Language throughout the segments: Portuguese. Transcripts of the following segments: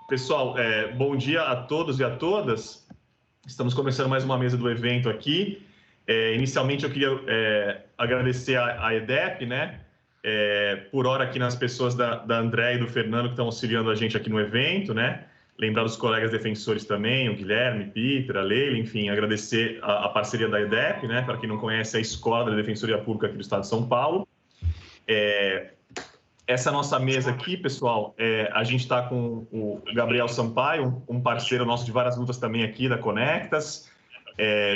Pessoal, bom dia a todos e a todas. Estamos começando mais uma mesa do evento aqui. Inicialmente, eu queria agradecer a EDEP, né? Por hora aqui nas pessoas da André e do Fernando que estão auxiliando a gente aqui no evento, né? Lembrar dos colegas defensores também, o Guilherme, Peter, a Leila, enfim, agradecer a parceria da EDEP, né? Para quem não conhece, é a Escola da Defensoria Pública aqui do Estado de São Paulo. Essa nossa mesa aqui, pessoal, a gente está com o Gabriel Sampaio, um parceiro nosso de várias lutas também aqui da Conectas.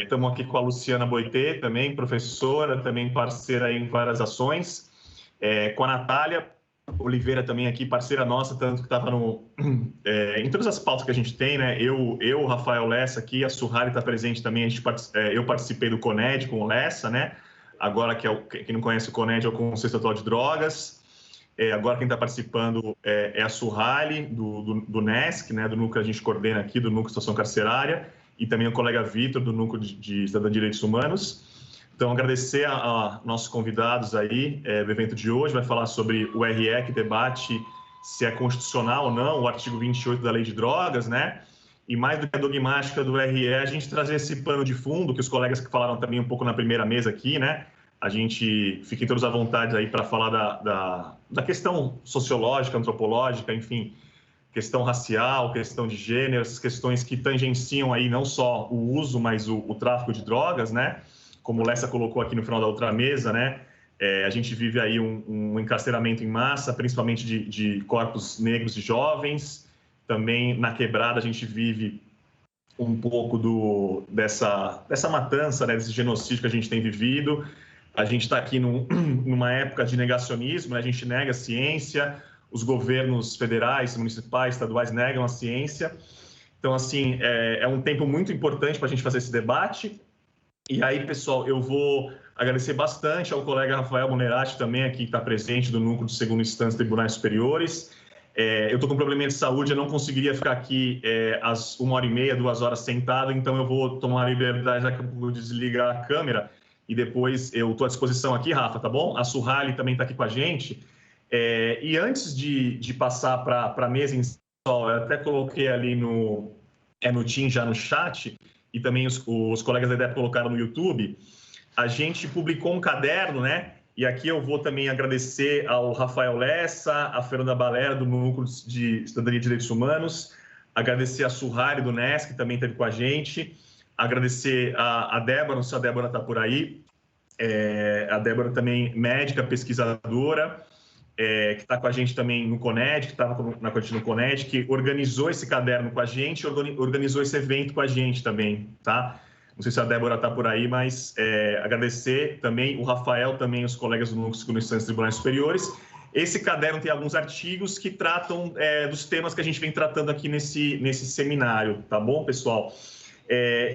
Estamos aqui com a Luciana Boitê, também professora, também parceira em várias ações. Com a Natália Oliveira também aqui, parceira nossa, tanto que estava em todas as pautas que a gente tem, né? Eu, o Rafael Lessa aqui, a Suhari está presente também, eu participei do CONED com o Lessa, né? Agora, quem não conhece o CONED é o Conselho Estadual de Drogas. Agora quem está participando é a Suhali, do NESC, né, do núcleo que a gente coordena aqui, do Núcleo de Situação Carcerária, e também o colega Vitor, do Núcleo de Cidadania e Direitos Humanos. Então, agradecer a nossos convidados aí do evento de hoje, vai falar sobre o RE, que debate se é constitucional ou não, o artigo 28 da Lei de Drogas, né? E mais do que a dogmática do RE, a gente trazer esse pano de fundo, que os colegas que falaram também um pouco na primeira mesa aqui, né? A gente fica todos à vontade aí para falar da questão sociológica, antropológica, enfim, questão racial, questão de gênero, essas questões que tangenciam aí não só o uso, mas o tráfico de drogas, né? Como o Lessa colocou aqui no final da outra mesa, né? A gente vive aí um encarceramento em massa, principalmente de corpos negros e jovens. Também na quebrada a gente vive um pouco dessa matança, né? Desse genocídio que a gente tem vivido. A gente está aqui numa época de negacionismo, né? A gente nega a ciência, os governos federais, municipais, estaduais negam a ciência. Então, assim, é um tempo muito importante para a gente fazer esse debate. E aí, pessoal, eu vou agradecer bastante ao colega Rafael Monerati também aqui que está presente do Núcleo de Segunda Instância e Tribunais Superiores. Eu estou com um probleminha de saúde, eu não conseguiria ficar aqui às 1h30, 2 horas sentado, então eu vou tomar a liberdade daqui a pouco de desligar a câmera. E depois eu estou à disposição aqui, Rafa, tá bom? A Suhali também está aqui com a gente. E antes de passar para a mesa em si, eu até coloquei ali no Team, já no chat, e também os colegas da IDEP colocaram no YouTube, a gente publicou um caderno, né? E aqui eu vou também agradecer ao Rafael Lessa, a Fernanda Balera, do Núcleo de Cidadania e Direitos Humanos, agradecer a Suhari, do NESC, que também esteve com a gente, agradecer a Débora, não sei se a Débora está por aí, a Débora também médica, pesquisadora, que está com a gente também no CONED, que estava com a gente no CONED, que organizou esse caderno com a gente, organizou esse evento com a gente também, tá? Não sei se a Débora está por aí, mas agradecer também o Rafael, também os colegas do Núcleo de Segunda Instância e Tribunais Superiores. Esse caderno tem alguns artigos que tratam dos temas que a gente vem tratando aqui nesse seminário, tá bom, pessoal?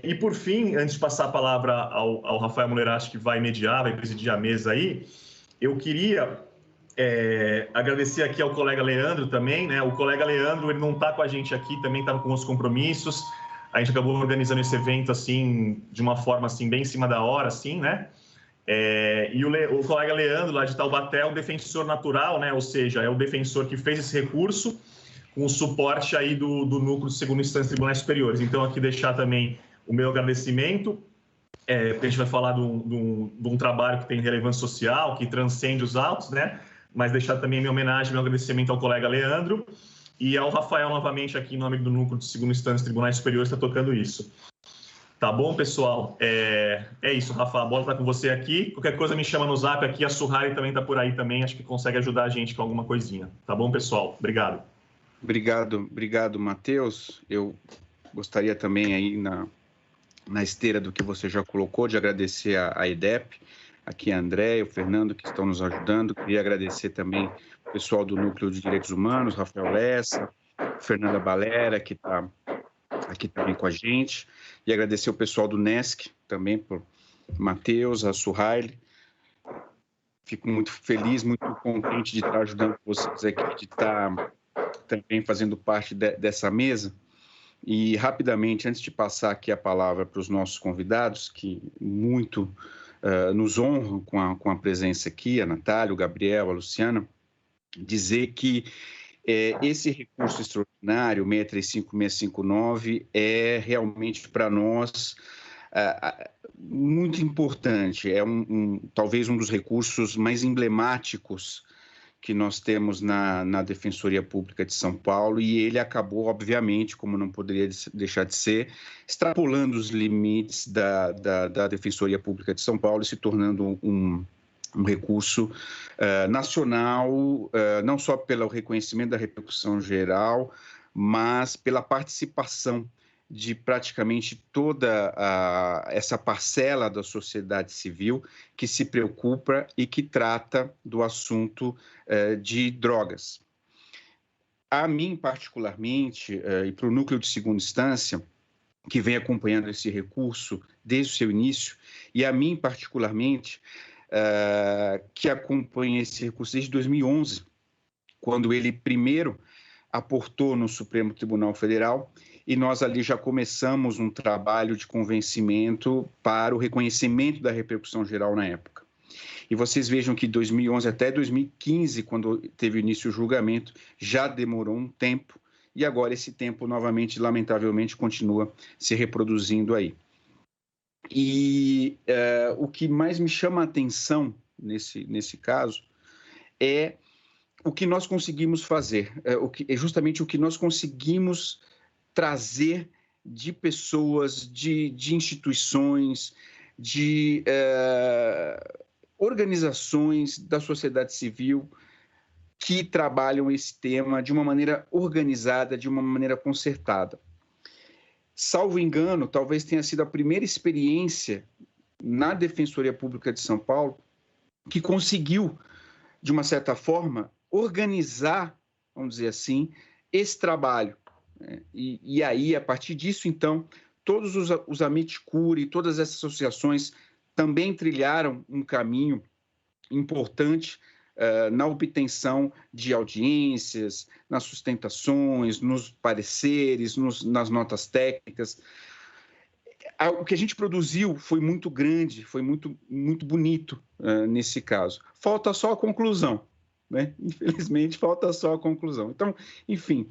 E, por fim, antes de passar a palavra ao Rafael Monerati, que vai mediar, vai presidir a mesa aí, eu queria agradecer aqui ao colega Leandro também, né? O colega Leandro, ele não está com a gente aqui, também estava com os compromissos. A gente acabou organizando esse evento, assim, de uma forma, assim, bem em cima da hora, assim, né? E o colega Leandro, lá de Taubaté, é o defensor natural, né? Ou seja, é o defensor que fez esse recurso com o suporte aí do Núcleo de Segunda Instância e Tribunais Superiores. Então, aqui deixar também o meu agradecimento, porque a gente vai falar de um trabalho que tem relevância social, que transcende os autos, né? Mas deixar também minha homenagem, meu agradecimento ao colega Leandro e ao Rafael, novamente, aqui em nome do Núcleo de Segunda Instância e Tribunais Superiores, está tocando isso. Tá bom, pessoal? É isso, Rafa, a bola está com você aqui. Qualquer coisa me chama no zap aqui, a Suhari também está por aí também, acho que consegue ajudar a gente com alguma coisinha. Tá bom, pessoal? Obrigado. Obrigado, Matheus. Eu gostaria também aí, na esteira do que você já colocou, de agradecer a EDEP, aqui a André e o Fernando, que estão nos ajudando. Queria agradecer também o pessoal do Núcleo de Direitos Humanos, Rafael Lessa, Fernanda Balera, que está aqui também com a gente, e agradecer o pessoal do NESC também, por Matheus, a Suhaili. Fico muito feliz, muito contente de estar ajudando vocês aqui, de estar também fazendo parte dessa mesa. E, rapidamente, antes de passar aqui a palavra para os nossos convidados, que muito nos honram com a presença aqui, a Natália, o Gabriel, a Luciana, dizer que esse recurso extraordinário, 635-659, é realmente para nós muito importante, talvez um dos recursos mais emblemáticos que nós temos na Defensoria Pública de São Paulo, e ele acabou, obviamente, como não poderia deixar de ser, extrapolando os limites da Defensoria Pública de São Paulo e se tornando um recurso nacional, não só pelo reconhecimento da repercussão geral, mas pela participação de praticamente toda essa parcela da sociedade civil que se preocupa e que trata do assunto de drogas. A mim, particularmente, e para o Núcleo de Segunda Instância, que vem acompanhando esse recurso desde o seu início, e a mim, particularmente, que acompanha esse recurso desde 2011, quando ele primeiro aportou no Supremo Tribunal Federal, e nós ali já começamos um trabalho de convencimento para o reconhecimento da repercussão geral na época. E vocês vejam que 2011 até 2015, quando teve o início do julgamento, já demorou um tempo, e agora esse tempo, novamente, lamentavelmente, continua se reproduzindo aí. E o que mais me chama a atenção nesse caso é o que nós conseguimos fazer, justamente o que nós conseguimos trazer de pessoas, de instituições, de organizações da sociedade civil que trabalham esse tema de uma maneira organizada, de uma maneira concertada. Salvo engano, talvez tenha sido a primeira experiência na Defensoria Pública de São Paulo que conseguiu, de uma certa forma, organizar, vamos dizer assim, esse trabalho. E aí, a partir disso, então, todos os Amit Curiae, todas essas associações também trilharam um caminho importante na obtenção de audiências, nas sustentações, nos pareceres, nas notas técnicas. O que a gente produziu foi muito grande, foi muito bonito nesse caso. Falta só a conclusão, né? Infelizmente, falta só a conclusão. Então, enfim,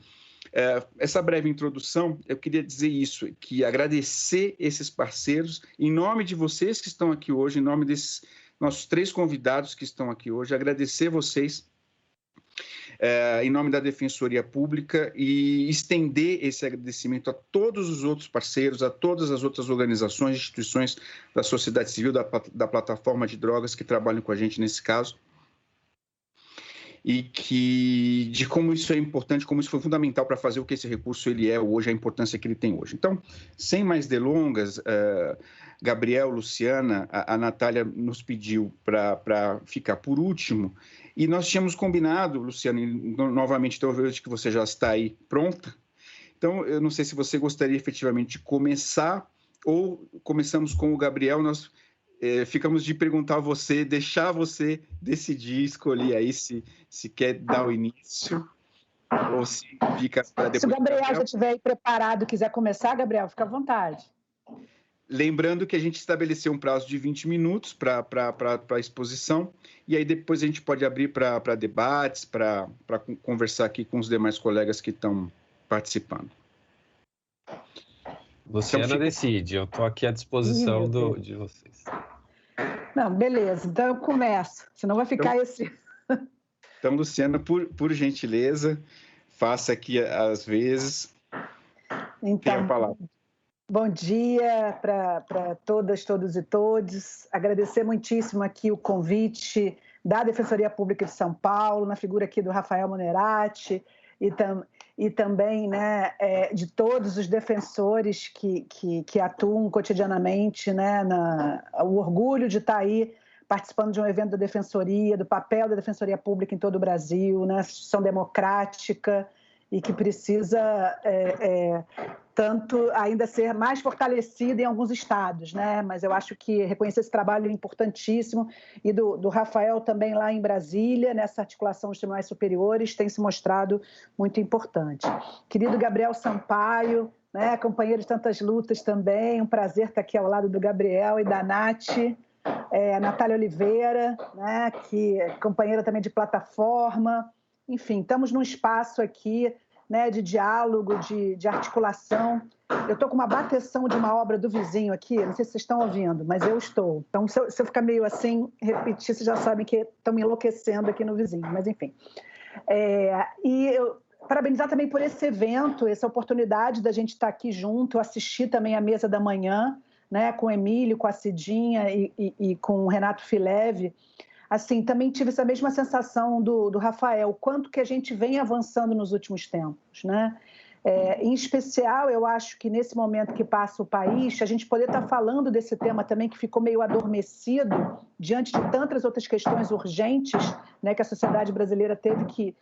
essa breve introdução, eu queria dizer isso, que agradecer esses parceiros, em nome de vocês que estão aqui hoje, em nome desses nossos 3 convidados que estão aqui hoje, agradecer vocês em nome da Defensoria Pública e estender esse agradecimento a todos os outros parceiros, a todas as outras organizações, instituições da sociedade civil, da plataforma de drogas que trabalham com a gente nesse caso, e de como isso é importante, como isso foi fundamental para fazer o que esse recurso ele é hoje, a importância que ele tem hoje. Então, sem mais delongas, Gabriel, Luciana, a Natália nos pediu para ficar por último, e nós tínhamos combinado, Luciana, novamente, então eu vejo que você já está aí pronta. Então, eu não sei se você gostaria efetivamente de começar, ou começamos com o Gabriel, nós ficamos de perguntar a você, deixar você decidir, escolher aí se quer dar o início ou se fica para depois. Se o Gabriel já estiver aí preparado e quiser começar, Gabriel, fica à vontade. Lembrando que a gente estabeleceu um prazo de 20 minutos para a exposição, e aí depois a gente pode abrir para debates, para conversar aqui com os demais colegas que estão participando. Luciana então, decide, eu estou aqui à disposição de vocês. Não, beleza, então eu começo, senão vai ficar Então, Luciana, por gentileza, faça aqui as vezes. Então, tem a palavra. Bom dia para todas, todos e todos. Agradecer muitíssimo aqui o convite da Defensoria Pública de São Paulo, na figura aqui do Rafael Monerati, e também, né, de todos os defensores que atuam cotidianamente, né, o orgulho de estar aí participando de um evento da Defensoria, do papel da Defensoria Pública em todo o Brasil, né, instituição democrática e que precisa tanto ainda ser mais fortalecida em alguns estados, né? Mas eu acho que reconhecer esse trabalho é importantíssimo, e do Rafael também lá em Brasília, nessa articulação dos tribunais superiores, tem se mostrado muito importante. Querido Gabriel Sampaio, né, companheiro de tantas lutas também, um prazer estar aqui ao lado do Gabriel e da Nath. a Natália Oliveira, né, que é companheira também de plataforma. Enfim, estamos num espaço aqui, né, de diálogo, de articulação. Eu estou com uma bateção de uma obra do vizinho aqui, não sei se vocês estão ouvindo, mas eu estou. Então, se eu ficar meio assim, repetir, vocês já sabem que estão me enlouquecendo aqui no vizinho, mas enfim. E eu parabenizar também por esse evento, essa oportunidade da gente estar aqui junto. Eu assisti também a mesa da manhã, né, com o Emílio, com a Cidinha e com o Renato Fileve. Assim, também tive essa mesma sensação do Rafael, o quanto que a gente vem avançando nos últimos tempos, né? Em especial, eu acho que nesse momento que passa o país, a gente poder estar falando desse tema também que ficou meio adormecido diante de tantas outras questões urgentes, né, que a sociedade brasileira teve que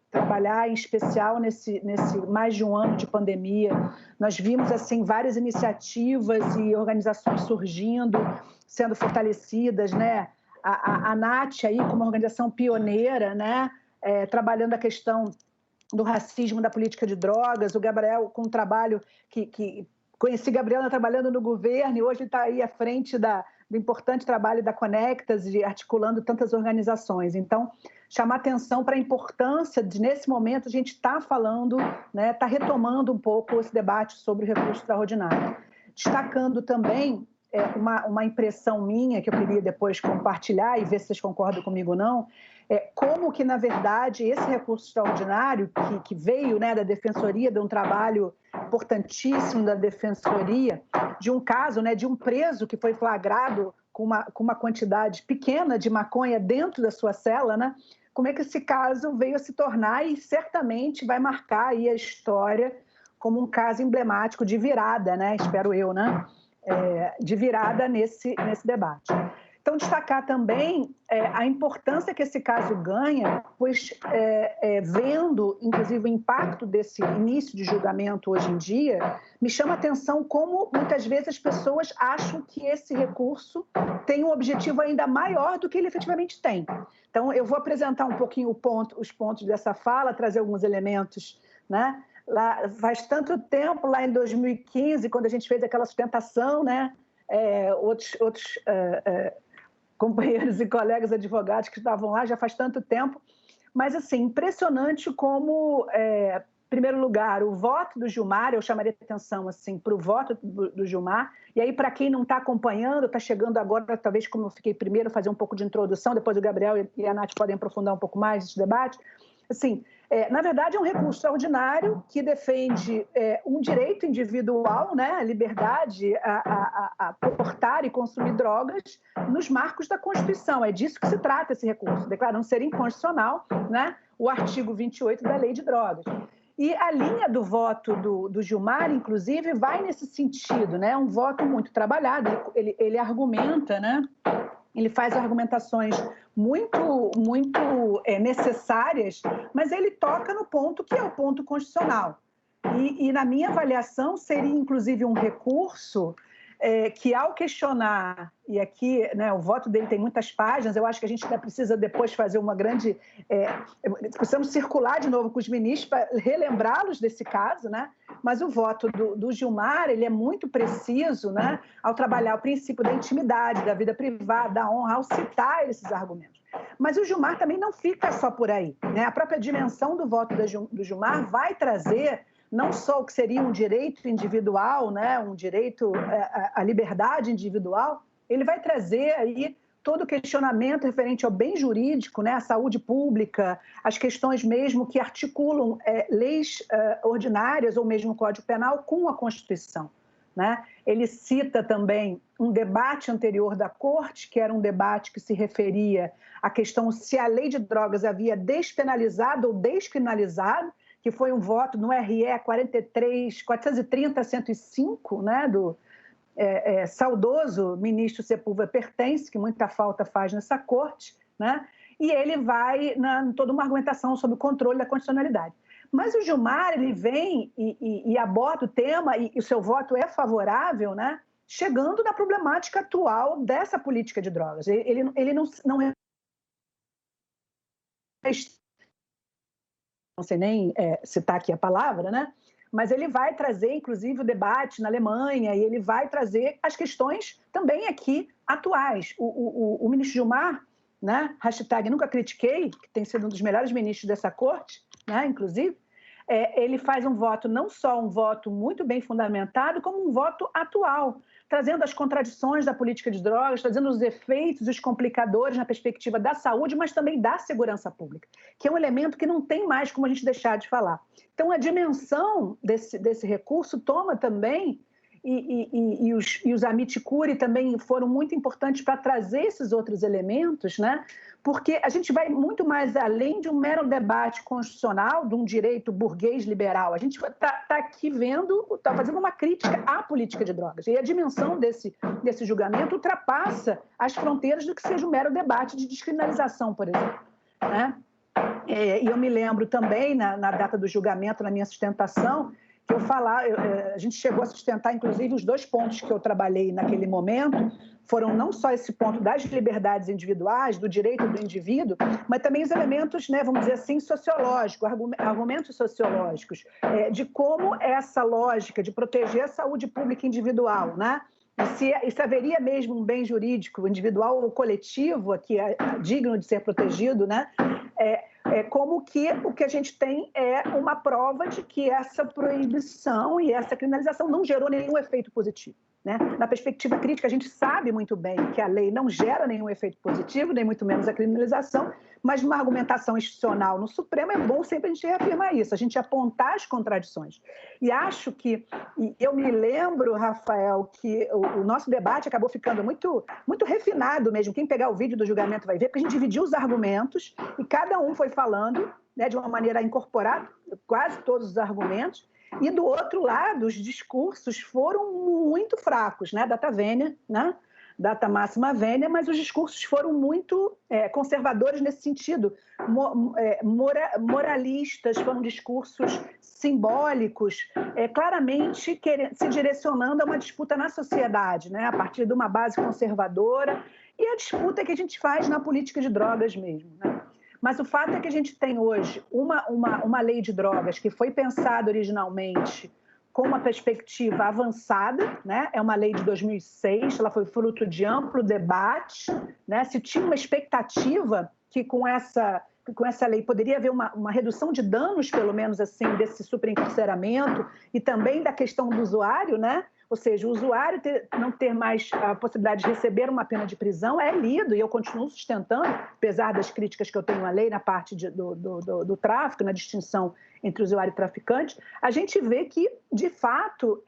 trabalhar, em especial nesse mais de um ano de pandemia. Nós vimos assim várias iniciativas e organizações surgindo, sendo fortalecidas, né? A NAT aí como organização pioneira, né? Trabalhando a questão do racismo, da política de drogas, o Gabriel com um trabalho que conheci Gabriela trabalhando no governo e hoje está aí à frente do importante trabalho da Conectas, articulando tantas organizações. Então, chamar atenção para a importância de, nesse momento, a gente está falando, né, está retomando um pouco esse debate sobre o recurso extraordinário. Destacando também uma impressão minha, que eu queria depois compartilhar e ver se vocês concordam comigo ou não, como que, na verdade, esse recurso extraordinário que veio, né, da Defensoria, de um trabalho importantíssimo da Defensoria, de um caso, né, de um preso que foi flagrado com uma quantidade pequena de maconha dentro da sua cela, né? Como é que esse caso veio a se tornar e certamente vai marcar aí a história como um caso emblemático de virada, né? Espero eu, né? De virada nesse debate. Então, destacar também a importância que esse caso ganha, pois vendo, inclusive, o impacto desse início de julgamento hoje em dia, me chama a atenção como, muitas vezes, as pessoas acham que esse recurso tem um objetivo ainda maior do que ele efetivamente tem. Então, eu vou apresentar um pouquinho os pontos dessa fala, trazer alguns elementos, né? Lá, faz tanto tempo, lá em 2015, quando a gente fez aquela sustentação, né? Outros companheiros e colegas advogados que estavam lá já faz tanto tempo, mas assim, impressionante como, em primeiro lugar, o voto do Gilmar, eu chamaria atenção assim, para o voto do Gilmar, e aí para quem não está acompanhando, está chegando agora, talvez como eu fiquei primeiro, fazer um pouco de introdução, depois o Gabriel e a Nath podem aprofundar um pouco mais esse debate, assim, na verdade é um recurso extraordinário que defende um direito individual, né, a liberdade a portar e consumir drogas nos marcos da Constituição. É disso que se trata esse recurso, declarando ser inconstitucional, né, o artigo 28 da Lei de Drogas. E a linha do voto do Gilmar, inclusive, vai nesse sentido, né, um voto muito trabalhado, ele argumenta, né, ele faz argumentações muito necessárias, mas ele toca no ponto que é o ponto constitucional. E na minha avaliação, seria inclusive um recurso que, ao questionar, e aqui, né, o voto dele tem muitas páginas, eu acho que a gente ainda precisa depois fazer uma grande... precisamos circular de novo com os ministros para relembrá-los desse caso, né? Mas o voto do Gilmar, ele é muito preciso, né, ao trabalhar o princípio da intimidade, da vida privada, da honra, ao citar esses argumentos. Mas o Gilmar também não fica só por aí, né? A própria dimensão do voto do Gilmar vai trazer não só o que seria um direito individual, né, um direito à liberdade individual, ele vai trazer aí todo o questionamento referente ao bem jurídico, né, à saúde pública, as questões mesmo que articulam leis ordinárias ou mesmo o Código Penal com a Constituição, né? Ele cita também um debate anterior da Corte, que era um debate que se referia à questão se a lei de drogas havia despenalizado ou descriminalizado, que foi um voto no RE 430-105, né, do saudoso ministro Sepúlveda Pertence, que muita falta faz nessa corte, né, e ele vai em toda uma argumentação sobre o controle da constitucionalidade. Mas o Gilmar, ele vem e aborda o tema, e o seu voto é favorável, né, chegando na problemática atual dessa política de drogas. Ele não sei nem citar aqui a palavra, né? mas ele vai trazer, inclusive, o debate na Alemanha, e ele vai trazer as questões também aqui atuais. O ministro Gilmar, né, hashtag nunca critiquei, que tem sido um dos melhores ministros dessa corte, né, inclusive, ele faz um voto, não só um voto muito bem fundamentado, como um voto atual, trazendo as contradições da política de drogas, trazendo os efeitos, os complicadores na perspectiva da saúde, mas também da segurança pública, que é um elemento que não tem mais como a gente deixar de falar. Então, a dimensão desse recurso toma também, e os Amit Curi também foram muito importantes para trazer esses outros elementos, né? Porque a gente vai muito mais além de um mero debate constitucional, de um direito burguês liberal. A gente está aqui vendo, está fazendo uma crítica à política de drogas. E a dimensão desse julgamento ultrapassa as fronteiras do que seja um mero debate de descriminalização, por exemplo, né? E eu me lembro também, na data do julgamento, na minha sustentação, que a gente chegou a sustentar, inclusive, os 2 pontos que eu trabalhei naquele momento, foram não só esse ponto das liberdades individuais, do direito do indivíduo, mas também os elementos, né, vamos dizer assim, sociológicos, argumentos sociológicos, de como essa lógica de proteger a saúde pública individual, né? E se haveria mesmo um bem jurídico individual ou coletivo aqui digno de ser protegido, né? Como que o que a gente tem é uma prova de que essa proibição e essa criminalização não gerou nenhum efeito positivo, né? Na perspectiva crítica, a gente sabe muito bem que a lei não gera nenhum efeito positivo, nem muito menos a criminalização, mas numa argumentação institucional no Supremo é bom sempre a gente reafirmar isso, a gente apontar as contradições. E acho que, eu me lembro, Rafael, que o nosso debate acabou ficando muito, muito refinado mesmo. Quem pegar o vídeo do julgamento vai ver, porque a gente dividiu os argumentos e cada um foi falando, né, de uma maneira incorporada, quase todos os argumentos. E do outro lado, os discursos foram muito fracos, né? Data vênia, né? Data máxima vênia, mas os discursos foram muito conservadores nesse sentido, moralistas, foram discursos simbólicos, claramente se direcionando a uma disputa na sociedade, né? A partir de uma base conservadora, e a disputa que a gente faz na política de drogas mesmo, né? Mas o fato é que a gente tem hoje uma lei de drogas que foi pensada originalmente com uma perspectiva avançada, né? É uma lei de 2006, ela foi fruto de amplo debate, né? Se tinha uma expectativa que com essa lei poderia haver uma redução de danos, pelo menos assim, desse superencarceramento e também da questão do usuário, né? Ou seja, o usuário não ter mais a possibilidade de receber uma pena de prisão é lido, e eu continuo sustentando, apesar das críticas que eu tenho à lei na parte do tráfico, na distinção entre usuário e traficante, a gente vê que, de fato,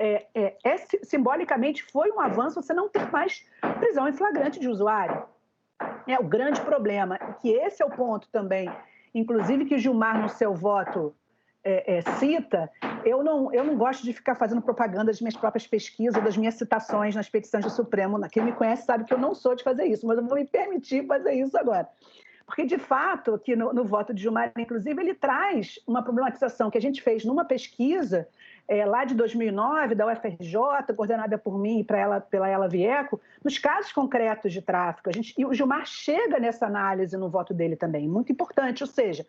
simbolicamente foi um avanço você não ter mais prisão em flagrante de usuário. É o grande problema, que esse é o ponto também, inclusive que o Gilmar, no seu voto, cita. Eu não gosto de ficar fazendo propaganda das minhas próprias pesquisas, das minhas citações nas petições do Supremo. Quem me conhece sabe que eu não sou de fazer isso, mas eu vou me permitir fazer isso agora. Porque, de fato, aqui no voto de Gilmar, inclusive, ele traz uma problematização que a gente fez numa pesquisa lá de 2009, da UFRJ, coordenada por mim e pela Ela Vieco, nos casos concretos de tráfico. E o Gilmar chega nessa análise no voto dele também, muito importante, ou seja,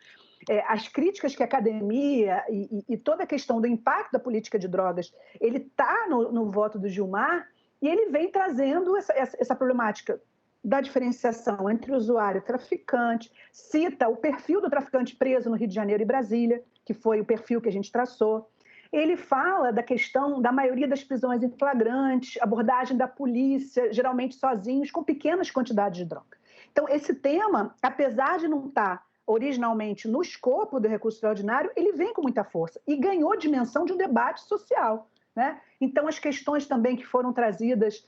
as críticas que a academia e toda a questão do impacto da política de drogas, ele está no voto do Gilmar, e ele vem trazendo essa problemática da diferenciação entre o usuário e o traficante, cita o perfil do traficante preso no Rio de Janeiro e Brasília, que foi o perfil que a gente traçou. Ele fala da questão da maioria das prisões em flagrante, abordagem da polícia, geralmente sozinhos, com pequenas quantidades de droga. Então, esse tema, apesar de não estar originalmente no escopo do recurso extraordinário, ele vem com muita força e ganhou dimensão de um debate social, né? Então, as questões também que foram trazidas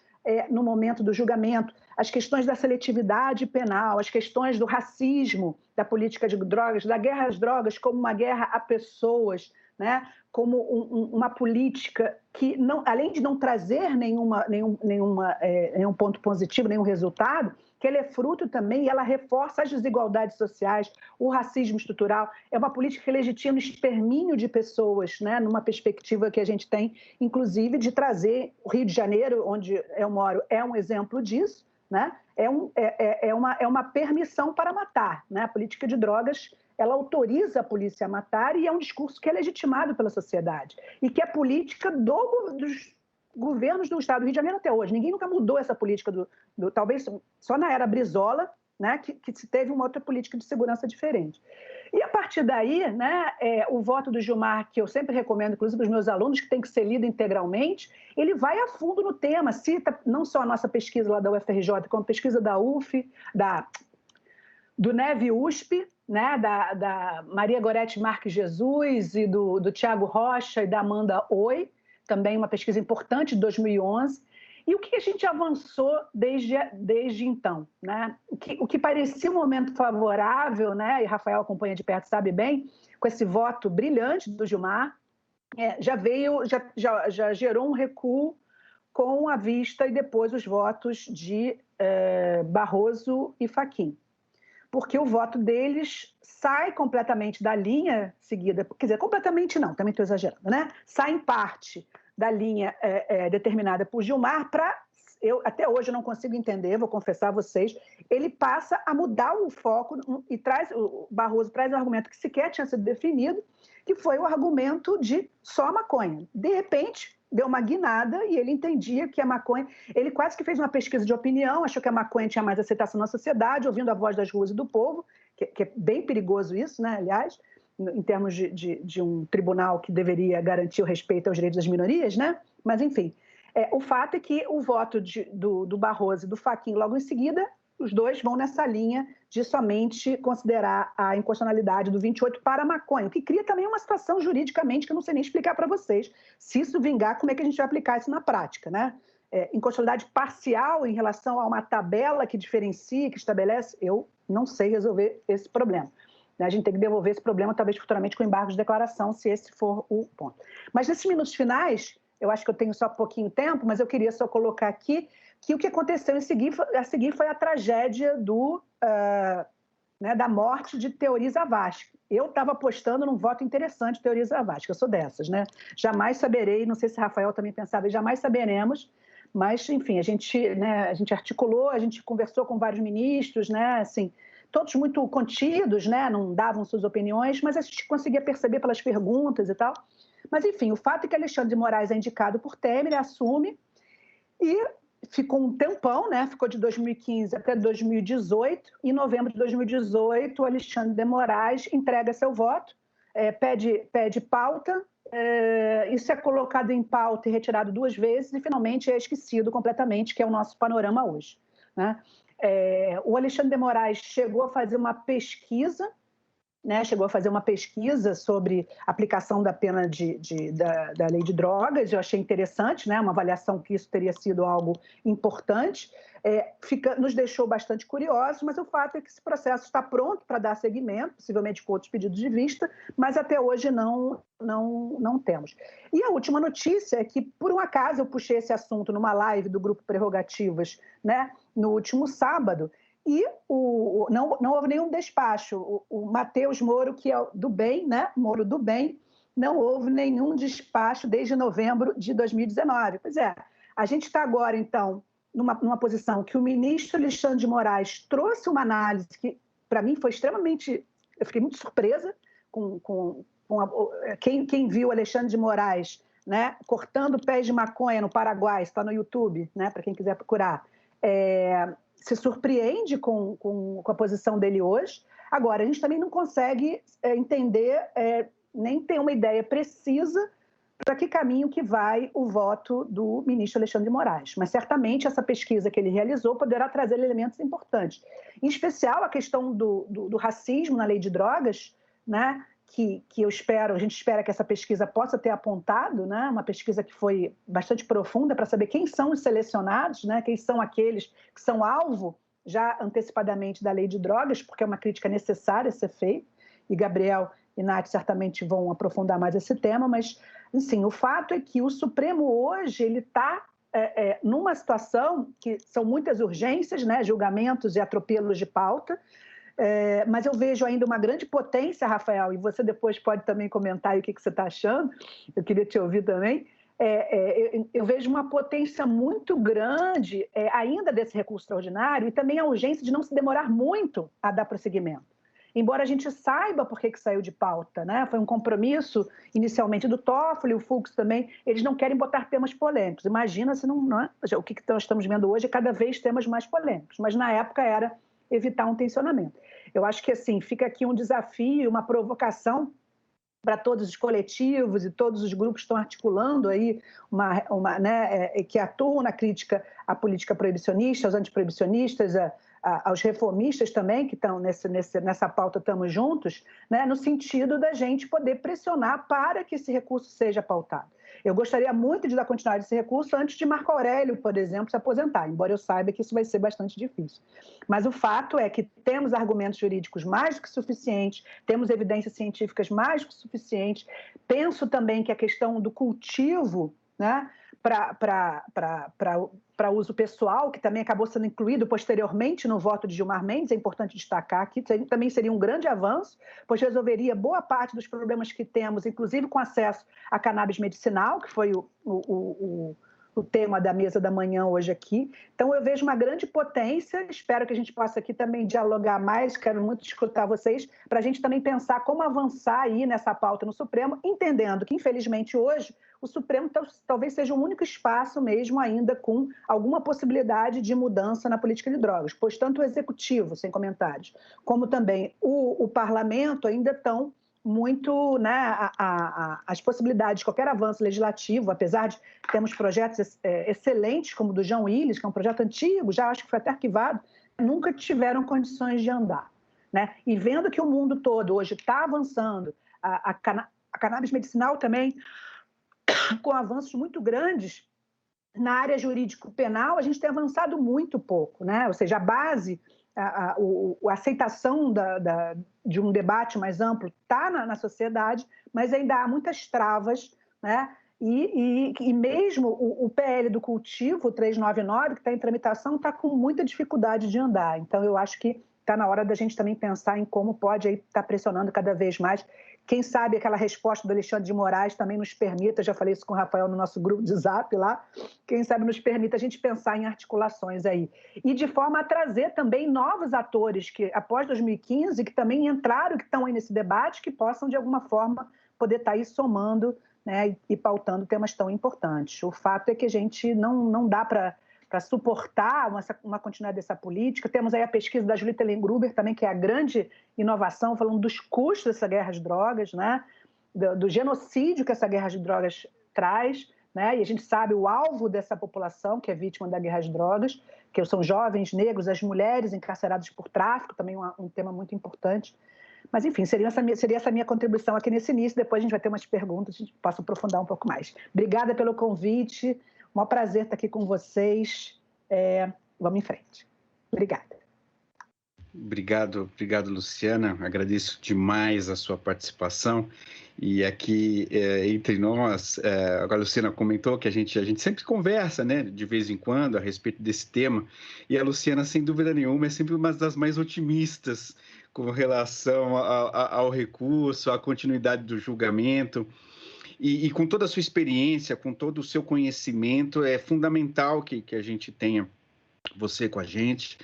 no momento do julgamento, as questões da seletividade penal, as questões do racismo, da política de drogas, da guerra às drogas como uma guerra a pessoas, né? Como uma política que, além de não trazer nenhum ponto positivo, nenhum resultado, que ela é fruto também e ela reforça as desigualdades sociais, o racismo estrutural. É uma política que legitima o extermínio de pessoas, né? Numa perspectiva que a gente tem, inclusive, de trazer o Rio de Janeiro, onde eu moro, é um exemplo disso, né? É uma permissão para matar, né? A política de drogas ela autoriza a polícia a matar e é um discurso que é legitimado pela sociedade e que é política dos governos do Estado do Rio de Janeiro até hoje. Ninguém nunca mudou essa política, talvez só na era Brizola, né, que se teve uma outra política de segurança diferente. E a partir daí, né, o voto do Gilmar, que eu sempre recomendo, inclusive para os meus alunos, que tem que ser lido integralmente, ele vai a fundo no tema, cita não só a nossa pesquisa lá da UFRJ, como a pesquisa da UF, do Neve USP, né, da Maria Gorete Marques Jesus e do Tiago Rocha e da Amanda Oi, também uma pesquisa importante de 2011. E o que a gente avançou desde então, né? O que parecia um momento favorável, né? E Rafael acompanha de perto, sabe bem, com esse voto brilhante do Gilmar, já gerou um recuo com a vista e depois os votos de Barroso e Fachin. Porque o voto deles sai completamente da linha seguida, quer dizer, completamente não, também estou exagerando, né? Sai em parte da linha determinada por Gilmar eu até hoje eu não consigo entender, vou confessar a vocês, ele passa a mudar o foco e o Barroso traz um argumento que sequer tinha sido definido, que foi o argumento de só maconha. De repente, deu uma guinada e ele entendia que a maconha... Ele quase que fez uma pesquisa de opinião, achou que a maconha tinha mais aceitação na sociedade, ouvindo a voz das ruas e do povo, que é bem perigoso isso, né, aliás, em termos de um tribunal que deveria garantir o respeito aos direitos das minorias, né? Mas, enfim, o fato é que o voto do Barroso e do Fachin, logo em seguida, os dois vão nessa linha de somente considerar a inconstitucionalidade do 28 para a maconha, o que cria também uma situação juridicamente que eu não sei nem explicar para vocês. Se isso vingar, como é que a gente vai aplicar isso na prática, né? Inconstitucionalidade parcial em relação a uma tabela que diferencia, que estabelece, eu não sei resolver esse problema. A gente tem que devolver esse problema, talvez futuramente com embargo de declaração, se esse for o ponto. Mas nesses minutos finais, eu acho que eu tenho só pouquinho tempo, mas eu queria só colocar aqui que o que aconteceu a seguir foi a tragédia da morte de Teori Zavascki. Eu estava apostando num voto interessante de Teori Zavascki, eu sou dessas, né? Jamais saberei, não sei se Rafael também pensava, jamais saberemos, mas, enfim, a gente articulou, a gente conversou com vários ministros, né, assim, todos muito contidos, né, não davam suas opiniões, mas a gente conseguia perceber pelas perguntas e tal. Mas, enfim, o fato é que Alexandre de Moraes é indicado por Temer, assume e ficou um tempão, né, ficou de 2015 até 2018. Em novembro de 2018, o Alexandre de Moraes entrega seu voto, pede pauta, isso é colocado em pauta e retirado 2 vezes e, finalmente, é esquecido completamente, que é o nosso panorama hoje, né? O Alexandre de Moraes chegou a fazer uma pesquisa, né, sobre a aplicação da pena da lei de drogas. Eu achei interessante, né, uma avaliação que isso teria sido algo importante. Nos deixou bastante curiosos, mas o fato é que esse processo está pronto para dar seguimento, possivelmente com outros pedidos de vista, mas até hoje não temos. E a última notícia é que, por um acaso, eu puxei esse assunto numa live do Grupo Prerrogativas, né, no último sábado, e não houve nenhum despacho. O Matheus Moro, que é do bem, né, Moro do bem, não houve nenhum despacho desde novembro de 2019. Pois é, a gente está agora, então, numa posição que o ministro Alexandre de Moraes trouxe uma análise que, para mim, foi extremamente... Eu fiquei muito surpresa quem viu Alexandre de Moraes, né, cortando pés de maconha no Paraguai, está no YouTube, né, para quem quiser procurar, se surpreende com a posição dele hoje. Agora, a gente também não consegue entender, nem ter uma ideia precisa para que caminho que vai o voto do ministro Alexandre de Moraes. Mas, certamente, essa pesquisa que ele realizou poderá trazer elementos importantes. Em especial, a questão do racismo na lei de drogas, né, que a gente espera que essa pesquisa possa ter apontado, né, uma pesquisa que foi bastante profunda para saber quem são os selecionados, né, quem são aqueles que são alvo já antecipadamente da lei de drogas, porque é uma crítica necessária a ser feita, e Gabriel e Nath certamente vão aprofundar mais esse tema, mas, assim, o fato é que o Supremo hoje ele está numa situação que são muitas urgências, né, julgamentos e atropelos de pauta, mas eu vejo ainda uma grande potência, Rafael, e você depois pode também comentar aí o que você está achando, eu queria te ouvir também. Eu vejo uma potência muito grande ainda desse recurso extraordinário e também a urgência de não se demorar muito a dar prosseguimento. embora a gente saiba por que saiu de pauta, né? Foi um compromisso inicialmente do Toffoli, o Fux também, eles não querem botar temas polêmicos. Imagina se não é? O que nós estamos vendo hoje é cada vez temas mais polêmicos, mas na época era evitar um tensionamento. Eu acho que assim, fica aqui um desafio, uma provocação para todos os coletivos e todos os grupos que estão articulando aí que atuam na crítica à política proibicionista, aos antiproibicionistas, aos reformistas também, que estão nessa pauta Estamos Juntos, né, no sentido da gente poder pressionar para que esse recurso seja pautado. Eu gostaria muito de dar continuidade a esse recurso antes de Marco Aurélio, por exemplo, se aposentar, embora eu saiba que isso vai ser bastante difícil. Mas o fato é que temos argumentos jurídicos mais do que suficientes, temos evidências científicas mais do que suficientes. Penso também que a questão do cultivo, né, para uso pessoal, que também acabou sendo incluído posteriormente no voto de Gilmar Mendes, é importante destacar que também seria um grande avanço, pois resolveria boa parte dos problemas que temos, inclusive com acesso a cannabis medicinal, que foi o tema da mesa da manhã hoje aqui. Então, eu vejo uma grande potência, espero que a gente possa aqui também dialogar mais, quero muito escutar vocês, para a gente também pensar como avançar aí nessa pauta no Supremo, entendendo que, infelizmente, hoje, o Supremo talvez seja o único espaço mesmo ainda com alguma possibilidade de mudança na política de drogas, pois tanto o Executivo, sem comentários, como também o Parlamento ainda estão muito, né, as possibilidades de qualquer avanço legislativo, apesar de termos projetos excelentes, como o do João Willis, que é um projeto antigo, já acho que foi até arquivado, nunca tiveram condições de andar, né? E vendo que o mundo todo hoje está avançando, a cannabis medicinal também, com avanços muito grandes na área jurídico-penal, a gente tem avançado muito pouco, né? Ou seja, a base, a aceitação de um debate mais amplo está na sociedade, mas ainda há muitas travas, né? E mesmo o PL do cultivo, 399, que está em tramitação, está com muita dificuldade de andar. Então, eu acho que está na hora da gente também pensar em como pode estar pressionando cada vez mais. Quem sabe aquela resposta do Alexandre de Moraes também nos permita, já falei isso com o Rafael no nosso grupo de Zap lá, quem sabe nos permita a gente pensar em articulações aí. E de forma a trazer também novos atores que, após 2015, que também entraram, que estão aí nesse debate, que possam, de alguma forma, poder estar aí somando, né, e pautando temas tão importantes. O fato é que a gente não dá para suportar uma continuidade dessa política. Temos aí a pesquisa da Julita Lengruber também, que é a grande inovação, falando dos custos dessa guerra às drogas, né? do genocídio que essa guerra de drogas traz, né? E a gente sabe o alvo dessa população que é vítima da guerra às drogas, que são jovens negros, as mulheres encarceradas por tráfico, também um tema muito importante. Mas, enfim, seria essa minha contribuição aqui nesse início. Depois a gente vai ter umas perguntas, a gente possa aprofundar um pouco mais. Obrigada pelo convite. Um prazer estar aqui com vocês. Vamos em frente. Obrigada. Obrigado, Luciana. Agradeço demais a sua participação. E aqui, entre nós, agora a Luciana comentou que a gente sempre conversa, né, de vez em quando, a respeito desse tema. E a Luciana, sem dúvida nenhuma, é sempre uma das mais otimistas com relação ao recurso, à continuidade do julgamento. E com toda a sua experiência, com todo o seu conhecimento, é fundamental que a gente tenha você com a gente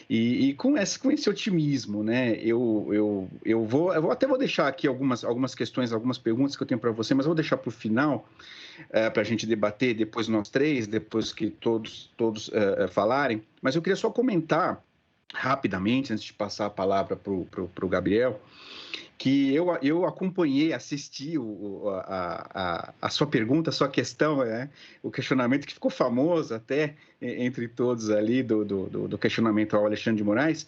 e com esse otimismo, né? Eu até vou deixar aqui algumas questões, algumas perguntas que eu tenho para você, mas eu vou deixar para o final para a gente debater depois nós três, depois que todos falarem. Mas eu queria só comentar rapidamente, antes de passar a palavra para o Gabriel, que eu acompanhei, assisti a sua pergunta, a sua questão, né? O questionamento que ficou famoso até entre todos ali do questionamento ao Alexandre de Moraes,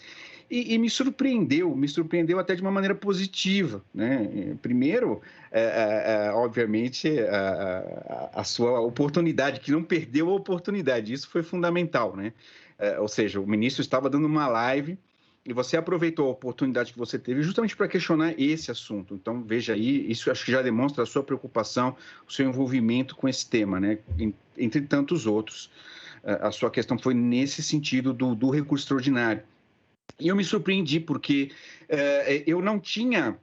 e me surpreendeu até de uma maneira positiva, né? Primeiro, obviamente, a sua oportunidade, que não perdeu a oportunidade, isso foi fundamental, né? Ou seja, o ministro estava dando uma live e você aproveitou a oportunidade que você teve justamente para questionar esse assunto. Então, veja aí, isso acho que já demonstra a sua preocupação, o seu envolvimento com esse tema, né? Entre tantos outros. A sua questão foi nesse sentido do recurso extraordinário. E eu me surpreendi porque eu não tinha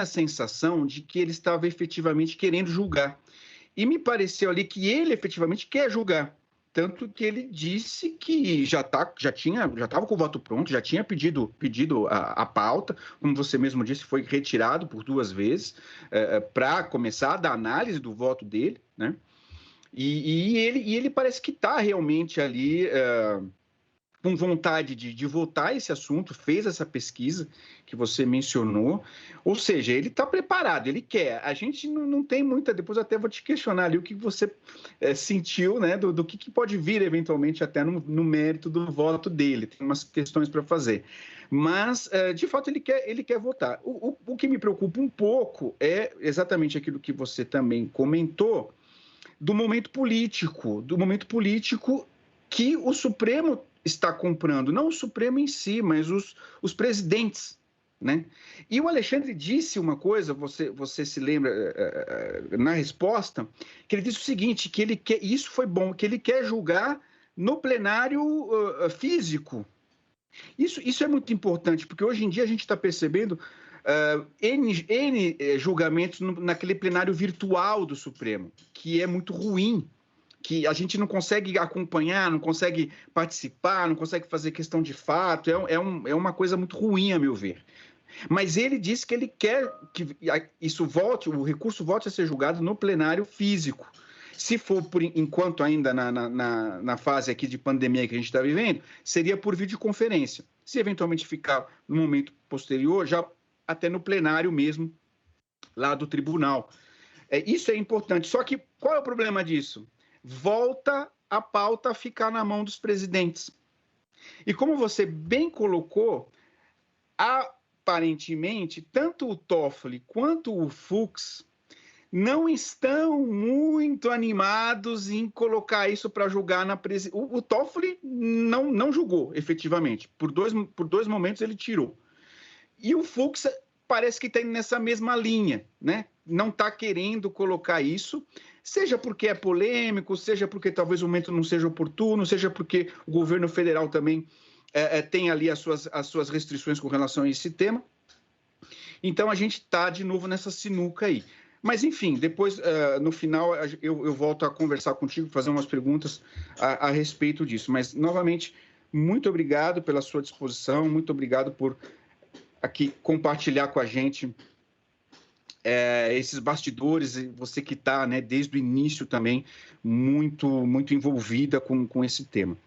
a sensação de que ele estava efetivamente querendo julgar. E me pareceu ali que ele efetivamente quer julgar. tanto que ele disse que já estava com o voto pronto, já tinha pedido a pauta, como você mesmo disse, foi retirado por 2 vezes para começar a dar análise do voto dele, né? E ele parece que está realmente ali com vontade de votar esse assunto, fez essa pesquisa que você mencionou, ou seja, ele está preparado, ele quer. A gente não tem muita, depois até vou te questionar ali o que você sentiu, né, do que pode vir eventualmente até no mérito do voto dele, tem umas questões para fazer. Mas, de fato, ele quer votar. O que me preocupa um pouco é exatamente aquilo que você também comentou, do momento político que o Supremo está comprando, não o Supremo em si, mas os presidentes, né? E o Alexandre disse uma coisa, você se lembra na resposta, que ele disse o seguinte, que ele quer, isso foi bom, que ele quer julgar no plenário físico. Isso é muito importante, porque hoje em dia a gente está percebendo N julgamentos naquele plenário virtual do Supremo, que é muito ruim, que a gente não consegue acompanhar, não consegue participar, não consegue fazer questão de fato, é uma coisa muito ruim, a meu ver. Mas ele disse que ele quer que isso volte, o recurso volte a ser julgado no plenário físico. Se for enquanto ainda na fase aqui de pandemia que a gente está vivendo, seria por videoconferência. Se eventualmente ficar no momento posterior, já até no plenário mesmo, lá do tribunal. Isso é importante. Só que qual é o problema disso? Volta a pauta a ficar na mão dos presidentes. E como você bem colocou, aparentemente, tanto o Toffoli quanto o Fux não estão muito animados em colocar isso para julgar na presidência. O Toffoli não julgou, efetivamente. Por dois momentos ele tirou. E o Fux parece que está nessa mesma linha, né? Não está querendo colocar isso, seja porque é polêmico, seja porque talvez o momento não seja oportuno, seja porque o governo federal também tem ali as suas restrições com relação a esse tema. Então, a gente está de novo nessa sinuca aí. Mas, enfim, depois, no final, eu volto a conversar contigo, fazer umas perguntas a respeito disso. Mas, novamente, muito obrigado pela sua disposição, muito obrigado por aqui compartilhar com a gente esses bastidores, você que está, né, desde o início também muito envolvida com esse tema.